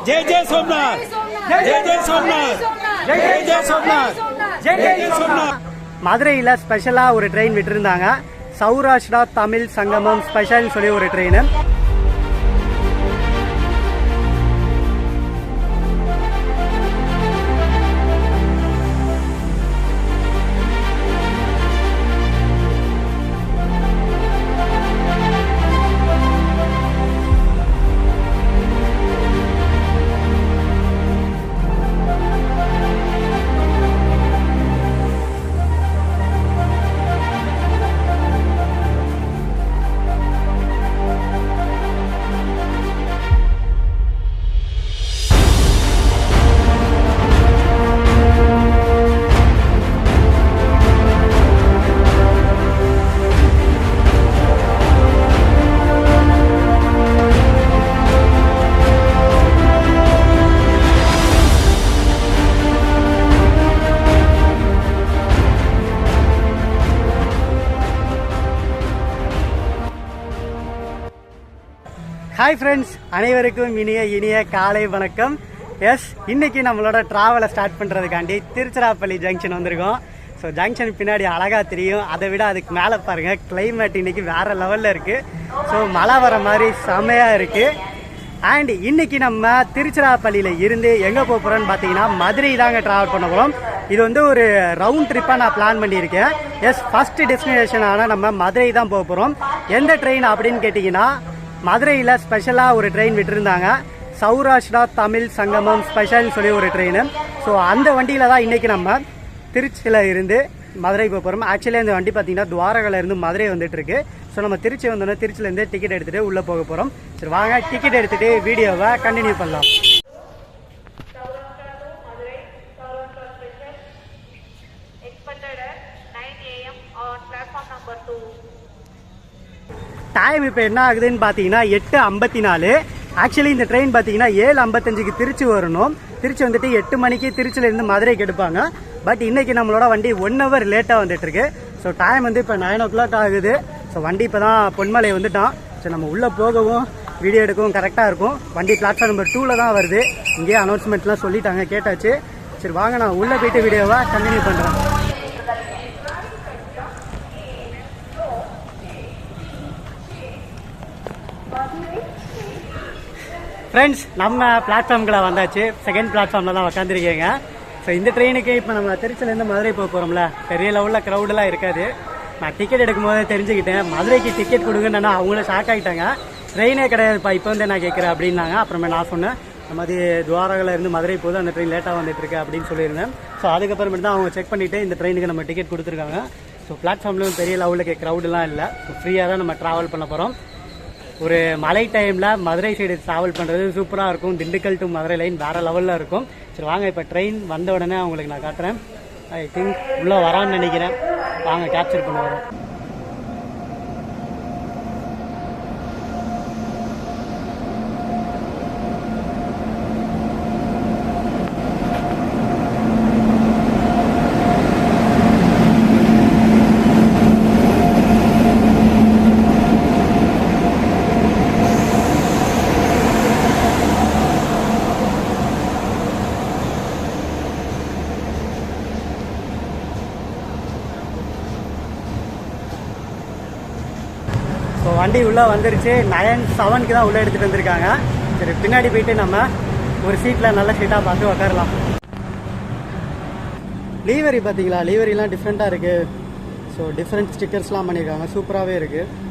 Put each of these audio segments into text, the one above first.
जय जय सोमनाथ, जय जय सोमनाथ, जय जय सोमनाथ, जय जय सोमनाथ. மதுரையில் ஸ்பெஷலாக ஒரு ட்ரெயின் விட்டுருந்தாங்க. சௌராஷ்டிரா தமிழ் சங்கமம் ஸ்பெஷல்னு சொல்லி ஒரு ட்ரெயின். ஹாய் ஃப்ரெண்ட்ஸ், அனைவருக்கும் இனிய காலை வணக்கம். எஸ், இன்னைக்கு நம்மளோட ட்ராவலை ஸ்டார்ட் பண்ணுறதுக்காண்டி திருச்சிராப்பள்ளி ஜங்ஷன் வந்திருக்கோம். ஸோ ஜங்ஷன் பின்னாடி அழகாக தெரியும். அதை விட அதுக்கு மேலே பாருங்கள், கிளைமேட் இன்னைக்கு வேறு லெவலில் இருக்குது. ஸோ மழை வர மாதிரி செம்மையாக இருக்குது. அண்ட் இன்னைக்கு நம்ம திருச்சிராப்பள்ளியில் இருந்து எங்கே போக போகிறோன்னு பார்த்தீங்கன்னா மதுரை தாங்க ட்ராவல் பண்ண போகிறோம். இது வந்து ஒரு ரவுண்ட் ட்ரிப்பாக நான் பிளான் பண்ணியிருக்கேன். எஸ், ஃபஸ்ட்டு டெஸ்டினேஷனான நம்ம மதுரை தான் போக போகிறோம். எந்த ட்ரெயின் அப்படின்னு கேட்டிங்கன்னா, மதுரையில் ஸ்பெஷலாக ஒரு ட்ரெயின் விட்டுருந்தாங்க. சௌராஷ்டிரா தமிழ் சங்கமம் ஸ்பெஷல்னு சொல்லி ஒரு ட்ரெயின். ஸோ அந்த வண்டியில் தான் இன்றைக்கி நம்ம திருச்சியில் இருந்து மதுரை போக போகிறோம். ஆக்சுவலி அந்த வண்டி பார்த்திங்கன்னா துவாரகையில் இருந்து மதுரை வந்துட்டுருக்கு. ஸோ நம்ம திருச்சி வந்தோன்னா திருச்சியிலேருந்து டிக்கெட் எடுத்துகிட்டு உள்ளே போக போகிறோம். சரி வாங்க, டிக்கெட் எடுத்துகிட்டு வீடியோவை கண்டினியூ பண்ணலாம். டைம் இப்போ என்ன ஆகுதுன்னு பார்த்தீங்கன்னா 8:54. ஆக்சுவலி இந்த ட்ரெயின் பார்த்தீங்கன்னா 7:55க்கு திருச்சி வரணும். திருச்சி வந்துட்டு 8 மணிக்கு திருச்சியிலேருந்து மதுரைக்கு எடுப்பாங்க. பட் இன்றைக்கி நம்மளோட வண்டி 1 hour லேட்டாக வந்துட்டுருக்கு. ஸோ டைம் வந்து இப்போ 9 o'clock ஆகுது. ஸோ வண்டி இப்போ தான் பொன்மலை வந்துட்டான். ஸோ நம்ம உள்ளே போகவும் வீடியோ எடுக்கவும் கரெக்டாக இருக்கும். வண்டி பிளாட்ஃபார்ம் நம்பர் 2ல் தான் வருது. இங்கேயே அனௌன்ஸ்மெண்ட்லாம் சொல்லிட்டாங்க, கேட்டாச்சு. சரி வாங்க, நான் உள்ளே போயிட்டு வீடியோவை கண்டினியூ பண்ணுறேன். ஃப்ரெண்ட்ஸ், நம்ம பிளாட்ஃபார்முக்குள்ள வந்தாச்சு. செகண்ட் பிளாட்ஃபார்மில் தான் உட்காந்துருக்கீங்க. ஸோ இந்த ட்ரெயினுக்கு இப்போ நம்ம திருச்சியிலேருந்து மதுரை போக போகிறோம்ல, பெரிய லெவலில் க்ரௌடெலாம் இருக்காது. நான் டிக்கெட் எடுக்கும் போதே தெரிஞ்சுக்கிட்டேன். மதுரைக்கு டிக்கெட் கொடுங்கன்னு அவங்களும் ஷாக் ஆகிட்டாங்க. ட்ரெயினே கிடையாதுப்பா, இப்போ வந்து நான் கேட்குறேன் அப்படின்னாங்க. அப்புறமே நான் சொன்னேன், இந்த மாதிரி துவாரகையில் இருந்து மதுரை போது அந்த ட்ரெயின் லேட்டாக வந்துட்டுருக்கு அப்படின்னு சொல்லியிருந்தேன். ஸோ அதுக்கப்புறமேட்டு தான் அவங்க செக் பண்ணிவிட்டு இந்த ட்ரெயினுக்கு நம்ம டிக்கெட் கொடுத்துருக்காங்க. ஸோ பிளாட்ஃபார்ம்லேயும் பெரிய லெவலில் க்ரௌடெலாம் இல்லை. ஸோ ஃப்ரீயாக தான் நம்ம ட்ராவல் பண்ண போகிறோம். ஒரு மழை டைமில் மதுரை சைடு ட்ராவல் பண்ணுறது சூப்பராக இருக்கும். திண்டுக்கல் டு மதுரை லைன் வேறு லெவலில் இருக்கும். சரி வாங்க, இப்போ ட்ரெயின் வந்த உடனே அவங்களுக்கு நான் காட்டுறேன். ஐ திங்க் உள்ளே வரான்னு நினைக்கிறேன். வாங்க கேப்சர் பண்ணுவோம். ஸோ வண்டி உள்ளே வந்துருச்சு. 9:07க்கு தான் உள்ளே எடுத்துகிட்டு வந்திருக்காங்க. சரி பின்னாடி போயிட்டு நம்ம ஒரு சீட்டில் நல்ல சீட்டாக பார்த்து உட்காரலாம். லீவரி பார்த்தீங்களா, லீவரிலாம் டிஃப்ரெண்ட்டாக இருக்குது. ஸோ டிஃப்ரெண்ட் ஸ்டிக்கர்ஸ்லாம் பண்ணியிருக்காங்க, சூப்பராகவே இருக்குது.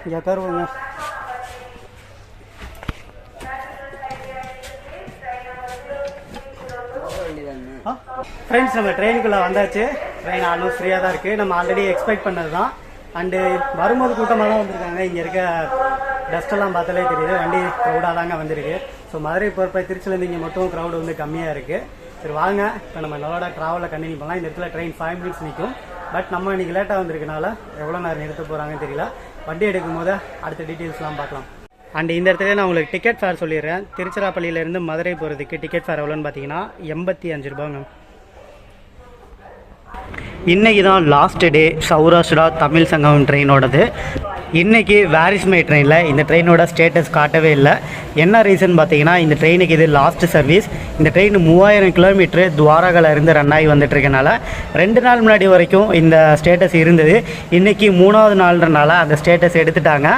இங்கே கருவுங்க. ஃப்ரெண்ட்ஸ், நம்ம ட்ரெயினுக்குள்ளே வந்தாச்சு. ட்ரெயின் ஆல்மோஸ்ட் ஃப்ரீயாக தான் இருக்குது. நம்ம ஆல்ரெடி எக்ஸ்பெக்ட் பண்ணது தான். அண்டு வரும்போது கூட்டமாக தான் வந்திருக்காங்க. இங்கே இருக்க டஸ்ட்டெல்லாம் பார்த்தாலே தெரியுது, வண்டி க்ரௌடாக தாங்க வந்திருக்கு. ஸோ மதுரை போகிறப்ப திருச்சிலேருந்து இங்கே மட்டும் க்ரௌடு வந்து கம்மியாக இருக்குது. சரி வாங்க, இப்போ நம்ம நல்லோட ட்ராவலில் கண்டினியூ பண்ணலாம். இந்த இடத்துல ட்ரெயின் 5 minutes நிற்கும். பட் நம்ம இன்றைக்கி லேட்டாக வந்திருக்கனால எவ்வளோ நேரம் நிறுத்த போகிறாங்கன்னு தெரியல. வண்டி எடுக்கும் போது அடுத்த டீட்டெயில்ஸ்லாம் பார்க்கலாம். அண்ட் இந்த இடத்துல நான் உங்களுக்கு டிக்கெட் ஃபேர் சொல்லிடுறேன். திருச்சிராப்பள்ளியிலேருந்து மதுரை போகிறதுக்கு டிக்கெட் ஃபேர் எவ்வளோன்னு பார்த்தீங்கன்னா 85 ரூபாங்க. இன்றைக்கி தான் லாஸ்ட் டே சௌராஷ்டிரா தமிழ் சங்கமம் ட்ரெயினோடது. இன்றைக்கி வேரிஸ்மை ட்ரெயினில் இந்த ட்ரெயினோட ஸ்டேட்டஸ் காட்டவே இல்லை. என்ன ரீசன் பார்த்தீங்கன்னா, இந்த ட்ரெயினுக்கு இது லாஸ்ட் சர்வீஸ். இந்த ட்ரெயின் 3000 கிலோமீட்ரு துவாரகாவில் இருந்து ரன் ஆகி வந்துட்டுருக்கனால 2 நாள் முன்னாடி வரைக்கும் இந்த ஸ்டேட்டஸ் இருந்தது. இன்றைக்கி 3வது நாள்ன்றனால அந்த ஸ்டேட்டஸ் எடுத்துட்டாங்க.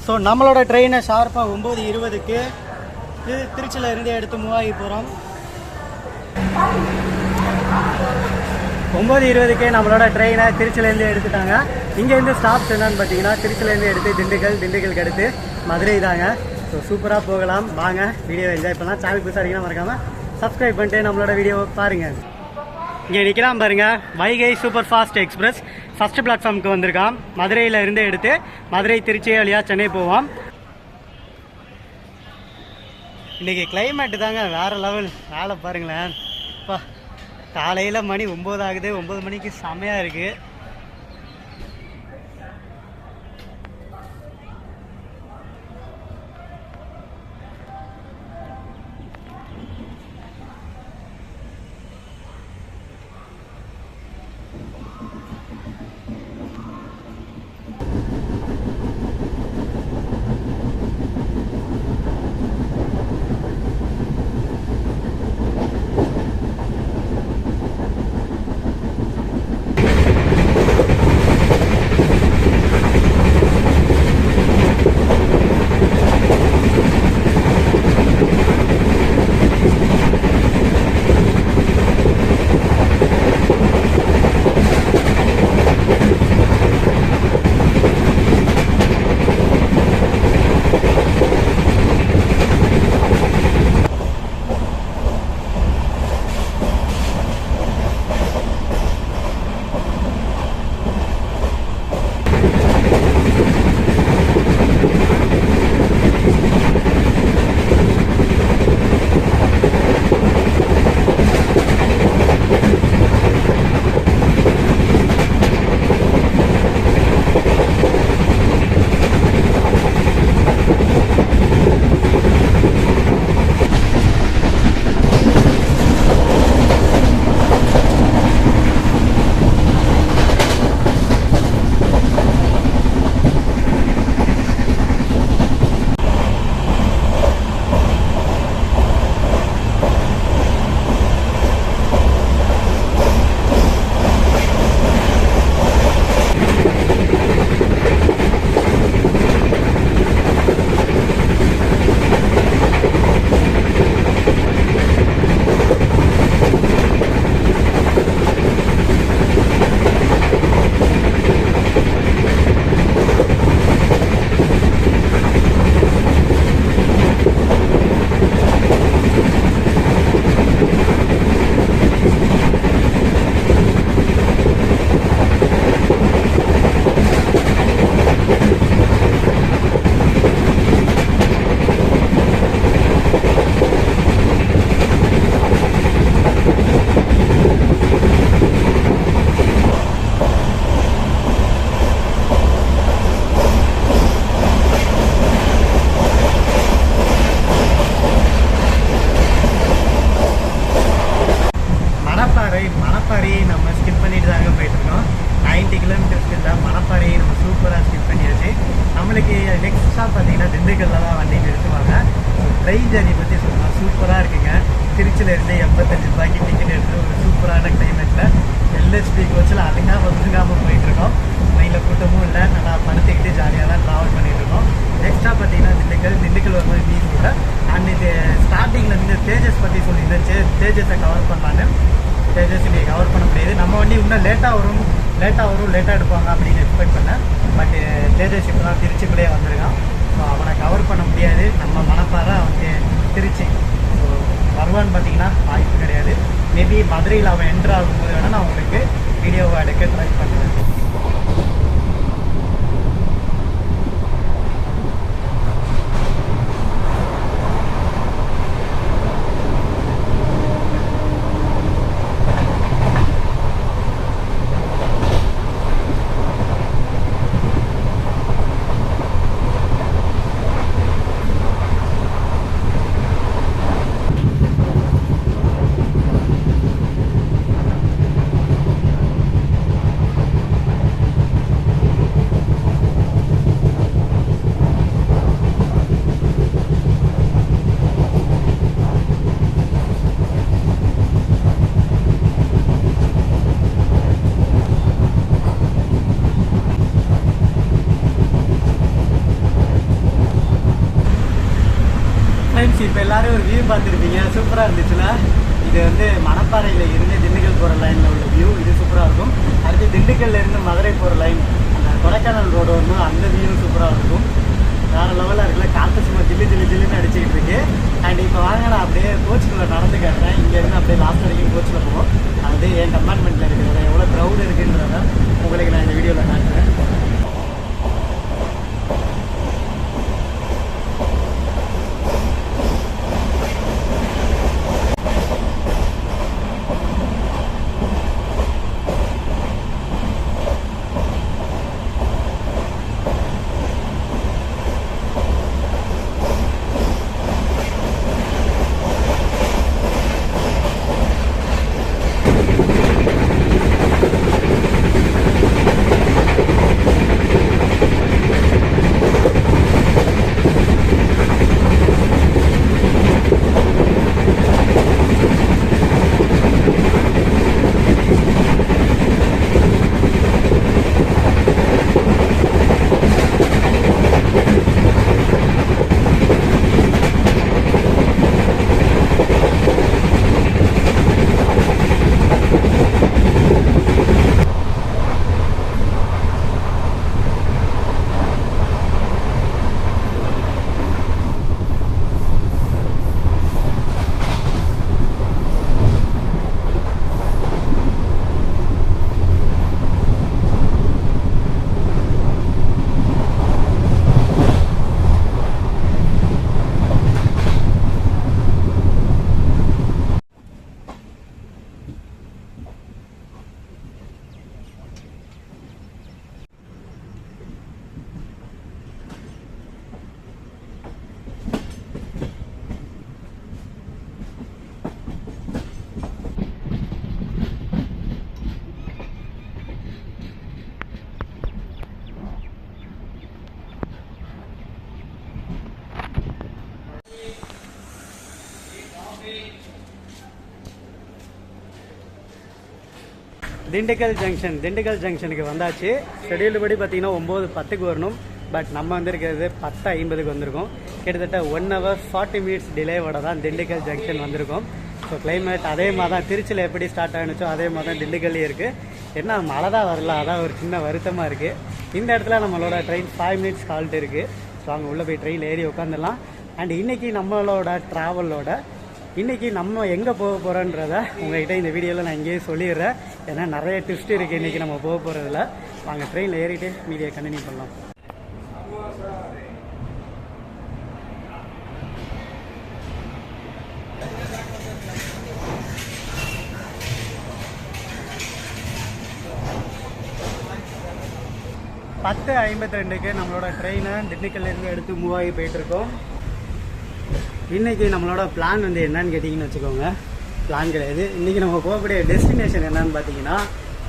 ஸோ நம்மளோட ட்ரெயினை ஷார்ப்பாக 9:20க்கு திருச்சியில் இருந்து எடுத்து மூவ் ஆகி போகிறோம். 9:20க்கு நம்மளோட ட்ரெயினை திருச்சியிலேருந்து எடுத்துட்டாங்க. இங்கேருந்து ஸ்டாப்ஸ் என்னன்னு பார்த்தீங்கன்னா, திருச்சியிலேருந்து எடுத்து திண்டுக்கலுக்கு அடுத்து மதுரை தாங்க. ஸோ சூப்பராக போகலாம். வாங்க வீடியோ என்ஜாய் பண்ணலாம். சேனல் புதுசாக இருக்கீங்கன்னா மறக்காமல் சப்ஸ்கிரைப் பண்ணிட்டு நம்மளோட வீடியோவை பாருங்கள். இங்கே நிற்கலாம் பாருங்கள், Vaigai super fast express first பிளாட்ஃபார்முக்கு வந்திருக்கான். மதுரையில் இருந்து எடுத்து மதுரை திருச்சி வழியாக சென்னை போவோம். இன்றைக்கி கிளைமேட்டு தாங்க வேறு லெவல். வேலை பாருங்களேன். இப்போ காலையில் மணி 9 ஆகுது. 9 மணிக்கு செமையாக இருக்குது. மணப்பாறை நம்ம ஸ்கிப் பண்ணிட்டு தாங்க போயிட்டுருக்கோம். 90 கிலோமீட்டர்ஸ்க்கு இல்லை, மணப்பாறையை நம்ம சூப்பராக ஸ்கிப் பண்ணியாச்சு. நம்மளுக்கு நெக்ஸ்ட் ஸ்டாப் பார்த்தீங்கன்னா திண்டுக்கல்ல தான் வண்டி நிறுத்துவாங்க. ட்ரெயின் ஜர்னி பற்றி சொல்லலாம், சூப்பராக இருக்குங்க. திருச்சியிலேருந்து 85 ரூபாய்க்கு டிக்கெட் எடுத்து ஒரு சூப்பரான கிளைமேட்டில் எல்எஸ்பி கோச்சில் ஒதுங்காமல் போயிட்டுருக்கோம். ட்ரெயினில் கூட்டமும் இல்லை, நல்லா படுத்துக்கிட்டு ஜாலியாக தான் ட்ராவல் பண்ணிகிட்ருக்கோம். நெக்ஸ்ட்டாக பார்த்தீங்கன்னா திண்டுக்கல் வரும்போது பீச் கூட அண்ட் இது ஸ்டார்டிங்கில் வந்து தேஜஸ் பற்றி சொல்லியிருந்துச்சு. தேஜஸை கவர் பண்ணலான்னு. தேஜஸ் இன்றைக்கி கவர் பண்ண முடியாது. நம்ம வண்டி இன்னும் லேட்டாக எடுப்பாங்க அப்படின்னு எக்ஸ்பெக்ட் பண்ணேன். பட் தேஜஸ் இப்போ தான் திருச்சிக்குள்ளேயே வந்திருக்கான். ஸோ ஸோ அவனை கவர் பண்ண முடியாது. நம்ம மணப்பாறை அவனுக்கு திருச்சி. ஸோ வருவான்னு பார்த்தீங்கன்னா வாய்ப்பு கிடையாது. மேபி மதுரையில் அவன் என்ட்ரு ஆகும்போது வேணால் நான் உங்களுக்கு வீடியோவை எடுக்க ட்ரை பண்ணுவேன். இப்போ எல்லாரும் ஒரு வியூ பார்த்துருப்பீங்க, சூப்பராக இருந்துச்சுல. இது வந்து மணப்பாறையில் இருந்து திண்டுக்கல் போகிற லைனில் உள்ள வியூ, இது சூப்பராக இருக்கும். அடுத்து திண்டுக்கல்ல இருந்து மதுரை போகிற லைன், அந்த கொடைக்கானல் ரோடு வரணும், அந்த வியூ சூப்பராக இருக்கும். வேறு லெவலில் இருக்குல்ல. காற்று சும்மா ஜில்லுன்னு அடிச்சுக்கிட்டு இருக்கு. அண்ட் இப்போ வாங்க நான் அப்படியே கோச்சுக்குள்ளே நடந்து காட்டுறேன். இங்கேருந்து அப்படியே லாஸ்ட் வரைக்கும் கோச்சில் போவோம். அது என் கம்பார்ட்மெண்ட்டில் இருக்கிறத எவ்வளோ க்ரௌடு இருக்குன்றத உங்களுக்கு நான் இந்த வீடியோவில் காட்டுறேன். திண்டுக்கல் ஜங்ஷனுக்கு வந்தாச்சு. ஷெடியூல்டு படி பார்த்தீங்கன்னா 9:10க்கு வரணும். பட் நம்ம வந்திருக்கிறது 10:50க்கு வந்திருக்கோம். கிட்டத்தட்ட 1 hour 40 minutes டிலேவோட தான் திண்டுக்கல் ஜங்ஷன் வந்திருக்கோம். ஸோ கிளைமேட் அதே மாதிரி தான் திருச்சியில் எப்படி ஸ்டார்ட் ஆகினுச்சோ அதே மாதிரி தான் திண்டுக்கல்லே இருக்குது. என்ன மழை தான் வரல, அதான் ஒரு சின்ன வருத்தமாக இருக்குது. இந்த இடத்துல நம்மளோட ட்ரெயின் 5 minutes ஹால்ட் இருக்குது. ஸோ அங்கே உள்ளே போய் ட்ரெயினில் ஏறி உட்காந்துடலாம். அண்ட் இன்றைக்கி நம்மளோட ட்ராவலோட இன்றைக்கி நம்ம எங்கே போக போகிறோன்றத உங்கள்கிட்ட இந்த வீடியோவில் நான் இங்கேயே சொல்லிடுறேன். ஏன்னா நிறைய ட்விஸ்ட் இருக்குது இன்றைக்கி நம்ம போக போகிறதுல. வாங்க ட்ரெயினில் ஏறிட்டு மீடியை கண்டினியூ பண்ணலாம். பத்து 52க்கு நம்மளோட ட்ரெயினை திண்டுக்கல்லேருந்து எடுத்து மூவ் ஆகி போயிட்டுருக்கோம். இன்றைக்கி நம்மளோட பிளான் வந்து என்னன்னு கேட்டிங்கன்னு வச்சுக்கோங்க. பிளான் கிடையாது. இன்றைக்கி நம்ம போகக்கூடிய டெஸ்டினேஷன் என்னன்னு பார்த்தீங்கன்னா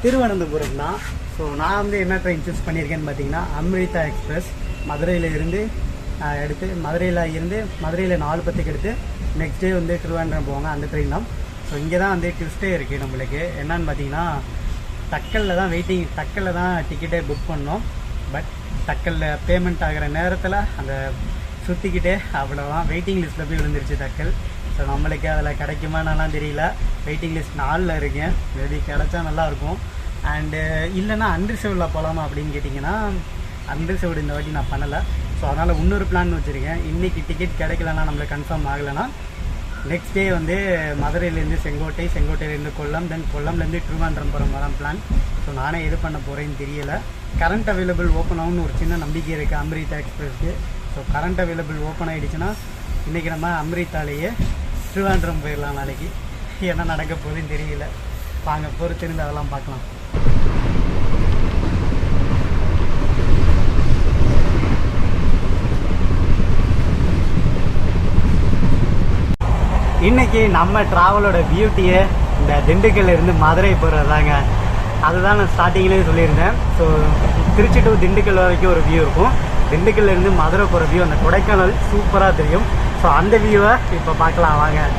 திருவனந்தபுரம் தான். ஸோ நான் வந்து என்ன ட்ரெயின் சூஸ் பண்ணியிருக்கேன்னு பார்த்தீங்கன்னா அம்ரிதா எக்ஸ்பிரஸ். மதுரையில் இருந்து எடுத்து மதுரையில் 4:10க்கு எடுத்து நெக்ஸ்ட் டே வந்து திருவனந்தபுரம் போவாங்க, அந்த ட்ரெயின் தான். ஸோ இங்கே தான் வந்து ட்விஸ்டே இருக்குது நம்மளுக்கு. என்னன்னு பார்த்தீங்கன்னா தக்கலில் தான் வெயிட்டிங், தக்கலில் தான் டிக்கெட்டே புக் பண்ணோம். பட் தக்கலில் பேமெண்ட் ஆகிற நேரத்தில் அந்த சுற்றிக்கிட்டே அவ்வளோதான் வெயிட்டிங் லிஸ்ட்டில் போய் விழுந்துருச்சு தக்கல். ஸோ நம்மளுக்கு அதில் கிடைக்குமானலாம் தெரியல. வெயிட்டிங் லிஸ்ட் 4ல் இருக்கேன். மேபி கிடச்சா நல்லாயிருக்கும். அண்டு இல்லைன்னா அன்ரிசர்வ்டில் போகலாமா அப்படின்னு கேட்டிங்கன்னா அன்ரிசர்வ்டு இந்த வாட்டி நான் பண்ணலை. ஸோ அதனால் இன்னொரு பிளான் வச்சுருக்கேன். இன்றைக்கி டிக்கெட் கிடைக்கலன்னா நம்மளுக்கு கன்ஃபார்ம் ஆகலைன்னா நெக்ஸ்ட் டே வந்து மதுரையிலேருந்து செங்கோட்டை, செங்கோட்டையிலேருந்து கொல்லம், தென் கொல்லம்லேருந்து திருவாண்டம் போகிற மாதிரி பிளான். ஸோ நானே எது பண்ண போகிறேன்னு தெரியலை. கரண்ட் அவைலபிள் ஓப்பன் ஆகும்னு ஒரு சின்ன நம்பிக்கை இருக்குது அம்ரிதா எக்ஸ்பிரஸ்க்கு. ஸோ கரண்ட் அவைலபிள் ஓப்பன் ஆகிடுச்சுன்னா இன்றைக்கி நம்ம அம்ரிதாலேயே திருவாண்டம் போயிடலாம் நாளைக்கு. என்ன நடக்க போகுதுன்னு தெரியல. வாங்க பொறுத்திருந்து அதெல்லாம் பார்க்கலாம். இன்றைக்கி நம்ம ட்ராவலோட பியூட்டியை இந்த திண்டுக்கல்ல இருந்து மதுரை போகிறதாங்க. அதுதான் நான் ஸ்டார்டிங்லேயே சொல்லியிருந்தேன். ஸோ திருச்சி டு திண்டுக்கல் வரைக்கும் ஒரு வியூ இருக்கும். திண்டுக்கல்ல இருந்து மதுரை போகிற வியூ அந்த கொடைக்கானல் சூப்பராக தெரியும். ஸோ அந்த வியூவை இப்போ பார்க்கலாம் வாங்க.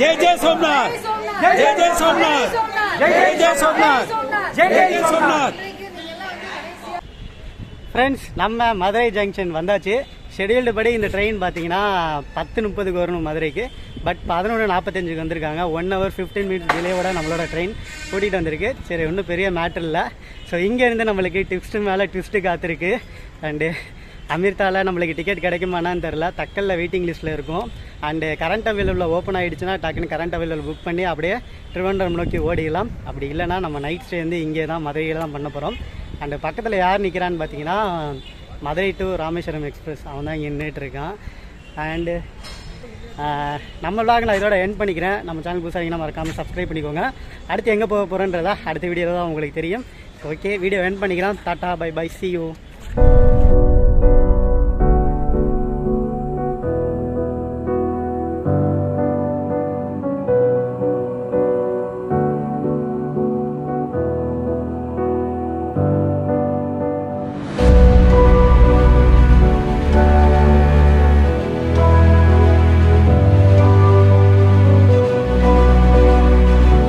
जय जय सोमनाथ जय जय सोमनाथ जय जय सोमनाथ जय जय सोमनाथ ஃப்ரெண்ட்ஸ் நம்ம மதுரை ஜங்ஷன் வந்தாச்சு. ஷெடியூல்டு படி இந்த ட்ரெயின் பார்த்தீங்கன்னா 10:30 வரணும் மதுரைக்கு. பட் 11:45 வந்திருக்காங்க. 1 hour 15 minutes டிலேவோட நம்மளோட ட்ரெயின் கூட்டிகிட்டு வந்திருக்கு. சரி, ஒன்றும் பெரிய மேட்டர் இல்லை. ஸோ இங்கேருந்து நம்மளுக்கு ட்விஸ்ட்டு மேலே ட்விஸ்ட்டு காத்திருக்கு. அண்டு அமிர்தாவில் நம்மளுக்கு டிக்கெட் கிடைக்குமானான்னு தெரில. தக்கலில் வெயிட்டிங் லிஸ்ட்டில் இருக்கும். அண்டு கரண்ட் அவைலபிள் ஓப்பன் ஆகிடுச்சுன்னா டக்குன்னு கரண்ட் அவைலபிள் புக் பண்ணி அப்படியே திருவனந்தபுரம் நோக்கி ஓடிடலாம். அப்படி இல்லைனா நம்ம நைட் ஸ்டே வந்து இங்கே தான் மதுரையில் தான் பண்ண போகிறோம். அண்டு பக்கத்தில் யார் நிற்கிறான்னு பார்த்தீங்கன்னா மதுரை டு ராமேஸ்வரம் எக்ஸ்பிரஸ், அவன் தான் இங்கே நின்றுட்டு இருக்கான். அண்டு நம்ம விளாக் நான் இதோட எண்ட் பண்ணிக்கிறேன். நம்ம சேனல் புதுசாக மறக்காமல் சப்ஸ்கிரைப் பண்ணிக்கோங்க. அடுத்து எங்கே போக போகிறோன்றதா அடுத்த வீடியோவில் தான் உங்களுக்கு தெரியும். ஓகே, வீடியோ எண்ட் பண்ணிக்கிறேன். Tata, bye bye, see you.